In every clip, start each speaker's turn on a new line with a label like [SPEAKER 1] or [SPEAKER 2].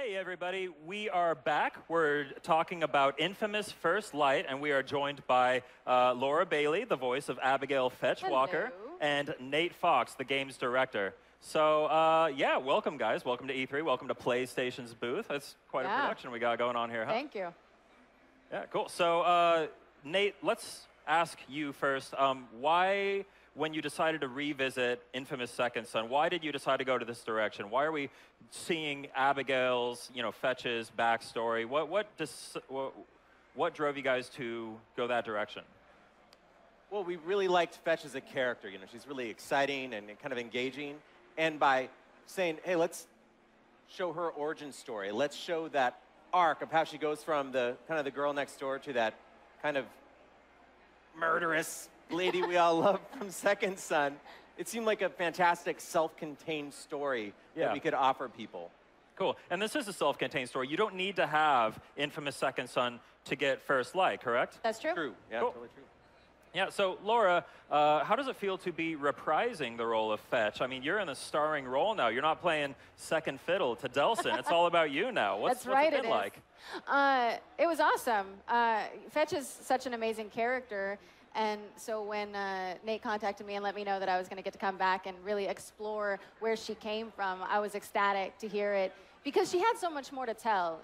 [SPEAKER 1] Hey everybody, we are back. We're talking about Infamous First Light, and we are joined by Laura Bailey, the voice of Abigail Fetchwalker, and Nate Fox, the game's director. So yeah, welcome guys. Welcome to E3. Welcome to PlayStation's booth. That's quite a production we got going on here, huh?
[SPEAKER 2] Thank you.
[SPEAKER 1] Yeah, cool. So Nate, let's ask you first. Why, when you decided to revisit Infamous Second Son, why did you decide to go to this direction? Why are we seeing Abigail's, Fetch's backstory? What drove you guys to go that direction?
[SPEAKER 3] Well, we really liked Fetch as a character. She's really exciting and kind of engaging. And by saying, hey, let's show her origin story. Let's show that arc of how she goes from the kind of the girl next door to that kind of murderous lady we all love from Second Son. It seemed like a fantastic self-contained story that we could offer people.
[SPEAKER 1] Cool. And this is a self-contained story. You don't need to have Infamous Second Son to get First Light, correct?
[SPEAKER 2] That's true.
[SPEAKER 3] True. Yeah,
[SPEAKER 1] cool.
[SPEAKER 3] Totally true.
[SPEAKER 1] Yeah, so Laura, how does it feel to be reprising the role of Fetch? I mean, you're in a starring role now. You're not playing second fiddle to Delsin. It's all about you now. What's it been like?
[SPEAKER 2] It was awesome. Fetch is such an amazing character. And so when Nate contacted me and let me know that I was going to get to come back and really explore where she came from, I was ecstatic to hear it because she had so much more to tell,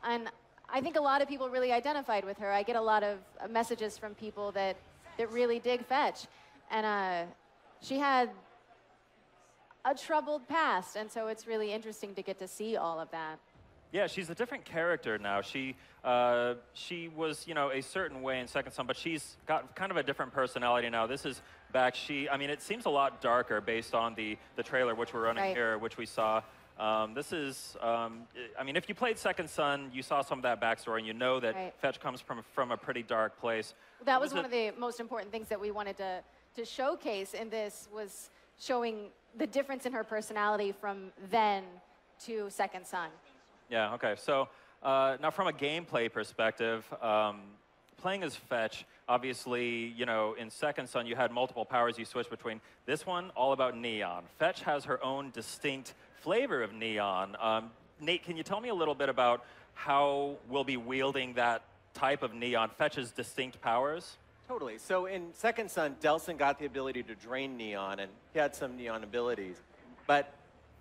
[SPEAKER 2] And I think a lot of people really identified with her. I get a lot of messages from people that really dig Fetch. And she had a troubled past, and so it's really interesting to get to see all of that.
[SPEAKER 1] Yeah, she's a different character now. She was, a certain way in Second Son, but she's got kind of a different personality now. This is back. It seems a lot darker based on the trailer, which we're running here, which we saw. This is, if you played Second Son, you saw some of that backstory, and you know that Fetch comes from a pretty dark place.
[SPEAKER 2] That was one of the most important things that we wanted to showcase in this, was showing the difference in her personality from then to Second Son.
[SPEAKER 1] Yeah, okay. So now from a gameplay perspective, playing as Fetch, obviously, in Second Son, you had multiple powers you switched between. This one, all about neon. Fetch has her own distinct flavor of neon. Nate, can you tell me a little bit about how we'll be wielding that type of neon, Fetch's distinct powers?
[SPEAKER 3] Totally. So in Second Son, Delsin got the ability to drain neon, and he had some neon abilities. But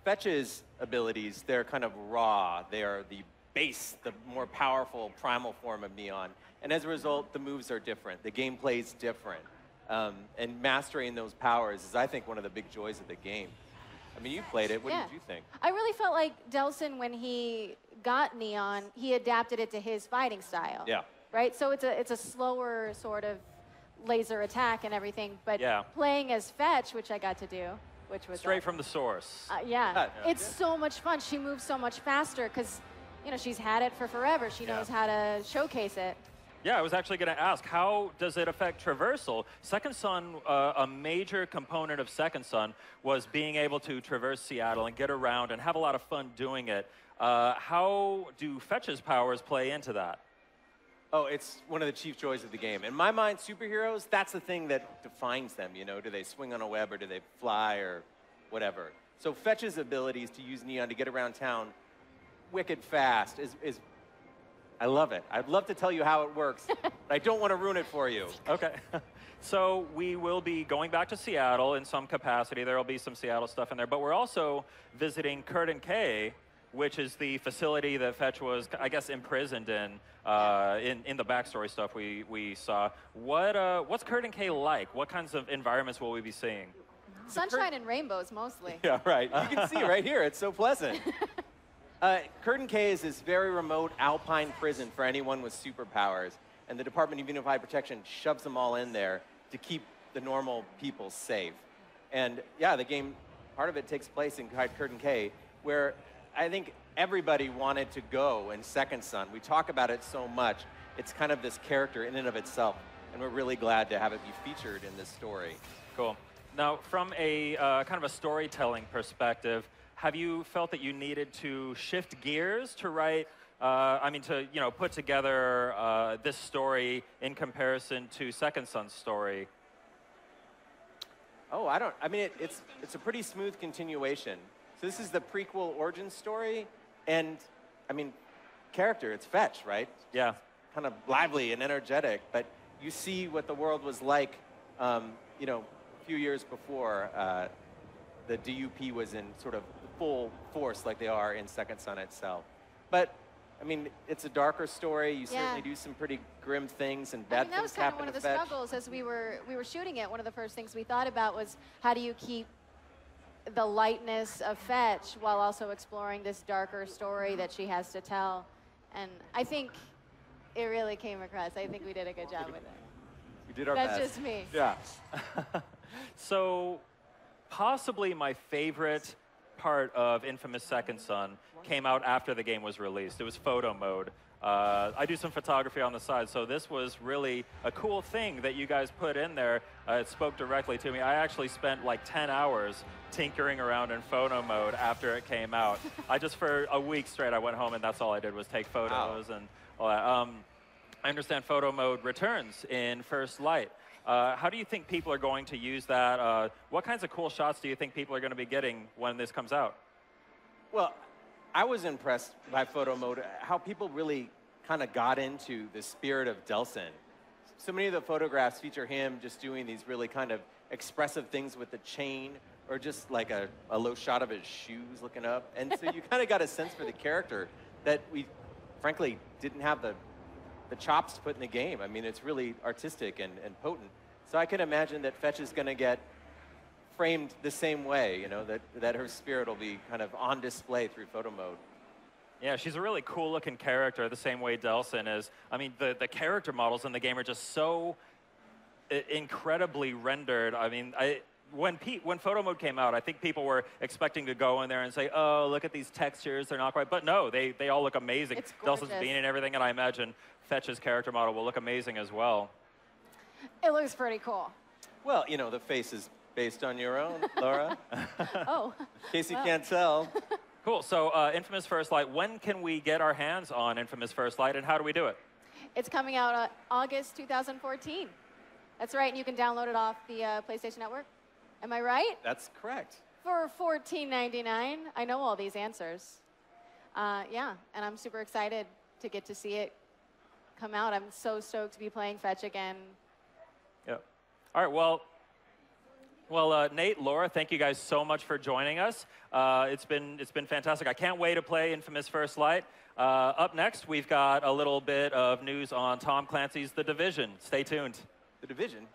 [SPEAKER 3] Fetch's abilities, they're kind of raw. They are the base, the more powerful primal form of neon. And as a result, the moves are different. The gameplay's different. And mastering those powers is, I think, one of the big joys of the game. I mean, you played it. What did you think?
[SPEAKER 2] I really felt like Delsin, when he got neon, he adapted it to his fighting style.
[SPEAKER 3] Yeah.
[SPEAKER 2] Right? So it's a slower sort of laser attack and everything. But playing as Fetch, which I got to do, which was
[SPEAKER 1] straight from the source.
[SPEAKER 2] It's so much fun. She moves so much faster because, she's had it for forever. She knows how to showcase it.
[SPEAKER 1] Yeah, I was actually going to ask, how does it affect traversal? Second Son, a major component of Second Son was being able to traverse Seattle and get around and have a lot of fun doing it. How do Fetch's powers play into that?
[SPEAKER 3] Oh, it's one of the chief joys of the game. In my mind, superheroes, that's the thing that defines them, Do they swing on a web, or do they fly, or whatever? So Fetch's abilities to use neon to get around town wicked fast is I love it. I'd love to tell you how it works, but I don't want to ruin it for you.
[SPEAKER 1] Okay. So we will be going back to Seattle in some capacity. There will be some Seattle stuff in there, but we're also visiting Curtin K, which is the facility that Fetch was, I guess, imprisoned in the backstory stuff we saw. What's Curtin K like? What kinds of environments will we be seeing?
[SPEAKER 2] Sunshine and rainbows, mostly.
[SPEAKER 3] Yeah, right. You can see right here. It's so pleasant. Curtin K is this very remote alpine prison for anyone with superpowers, and the Department of Unified Protection shoves them all in there to keep the normal people safe. And yeah, the game, part of it takes place in Curtin K, where I think everybody wanted to go in Second Son. We talk about it so much. It's kind of this character in and of itself, and we're really glad to have it be featured in this story.
[SPEAKER 1] Cool. Now, from a kind of a storytelling perspective, have you felt that you needed to shift gears to write, to put together this story in comparison to Second Son's story?
[SPEAKER 3] Oh, it's a pretty smooth continuation. So this is the prequel origin story, And, I mean, character, it's Fetch, right?
[SPEAKER 1] Yeah.
[SPEAKER 3] Kind of lively and energetic, but you see what the world was like, you know, a few years before the DUP was in sort of full force like they are in Second Son itself. But, I mean, it's a darker story. You certainly do some pretty grim things and bad things happen to Fetch.
[SPEAKER 2] That was kind of one of the struggles as we were shooting it. One of the first things we thought about was how do you keep the lightness of Fetch while also exploring this darker story that she has to tell. And I think it really came across. I think we did a good job with it.
[SPEAKER 3] We did our best.
[SPEAKER 2] That's just me.
[SPEAKER 3] Yeah.
[SPEAKER 1] So possibly my favorite part of Infamous Second Son came out after the game was released. It was photo mode. I do some photography on the side, so this was really a cool thing that you guys put in there. It spoke directly to me. I actually spent like 10 hours tinkering around in photo mode after it came out. For a week straight, I went home and that's all I did was take photos and all that. I understand photo mode returns in First Light. How do you think people are going to use that? What kinds of cool shots do you think people are going to be getting when this comes out?
[SPEAKER 3] Well, I was impressed by photo mode, how people really kind of got into the spirit of Delsin. So many of the photographs feature him just doing these really kind of expressive things with the chain, or just like a low shot of his shoes looking up. And so you kind of got a sense for the character that we, frankly, didn't have the chops to put in the game. I mean, it's really artistic and potent. So I can imagine that Fetch is going to get framed the same way, you know, that her spirit will be kind of on display through photo mode.
[SPEAKER 1] Yeah, she's a really cool-looking character, the same way Delsin is. I mean, the character models in the game are just so incredibly rendered. I mean, when photo mode came out, I think people were expecting to go in there and say, oh, look at these textures, they're not quite. But no, they all look amazing.
[SPEAKER 2] It's gorgeous.
[SPEAKER 1] Delsin's being and everything, and I imagine Fetch's character model will look amazing as well.
[SPEAKER 2] It looks pretty cool.
[SPEAKER 3] Well, you know, the face is based on your own, Laura.
[SPEAKER 2] Oh.
[SPEAKER 3] In case you can't tell.
[SPEAKER 1] Cool. So Infamous First Light, when can we get our hands on Infamous First Light, and how do we do it?
[SPEAKER 2] It's coming out August 2014. That's right, and you can download it off the PlayStation Network. Am I right?
[SPEAKER 3] That's correct.
[SPEAKER 2] For $14.99. I know all these answers. Yeah, and I'm super excited to get to see it come out. I'm so stoked to be playing Fetch again.
[SPEAKER 1] Yep. All right, well, Nate, Laura, thank you guys so much for joining us. It's been fantastic. I can't wait to play Infamous First Light. Up next, we've got a little bit of news on Tom Clancy's The Division. Stay tuned.
[SPEAKER 3] The Division?